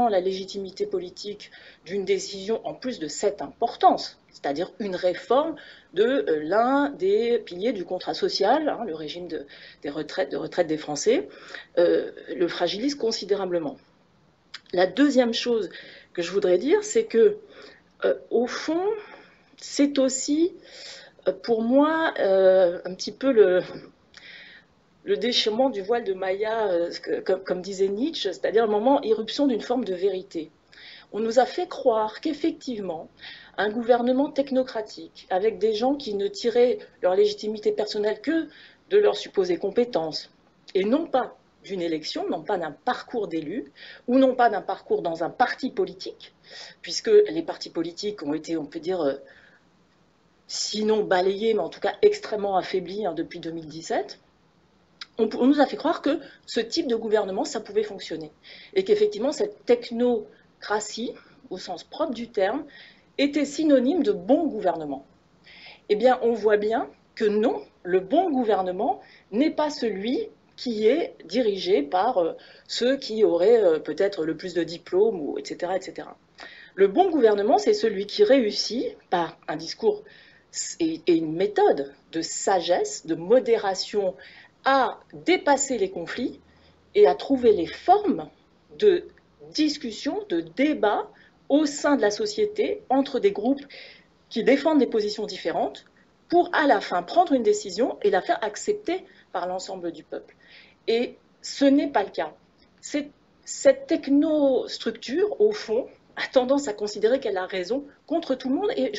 la légitimité politique d'une décision en plus de cette importance, c'est-à-dire une réforme de l'un des piliers du contrat social, hein, le régime des retraites, de retraite des Français, le fragilise considérablement. La deuxième chose que je voudrais dire, c'est que, au fond, c'est aussi, pour moi, un petit peu le déchirement du voile de Maya, comme disait Nietzsche, c'est-à-dire un moment irruption d'une forme de vérité. On nous a fait croire qu'effectivement, un gouvernement technocratique, avec des gens qui ne tiraient leur légitimité personnelle que de leurs supposées compétences, et non pas d'une élection, non pas d'un parcours d'élu, ou non pas d'un parcours dans un parti politique, puisque les partis politiques ont été, on peut dire, sinon balayés, mais en tout cas extrêmement affaiblis depuis 2017, on nous a fait croire que ce type de gouvernement, ça pouvait fonctionner. Et qu'effectivement, cette technocratie, au sens propre du terme, était synonyme de bon gouvernement. Eh bien, on voit bien que non, le bon gouvernement n'est pas celui qui est dirigé par ceux qui auraient peut-être le plus de diplômes, etc., etc. Le bon gouvernement, c'est celui qui réussit par un discours et une méthode de sagesse, de modération, à dépasser les conflits et à trouver les formes de discussion, de débat au sein de la société entre des groupes qui défendent des positions différentes pour à la fin prendre une décision et la faire accepter par l'ensemble du peuple. Et ce n'est pas le cas. Cette technostructure, au fond, a tendance à considérer qu'elle a raison contre tout le monde. Et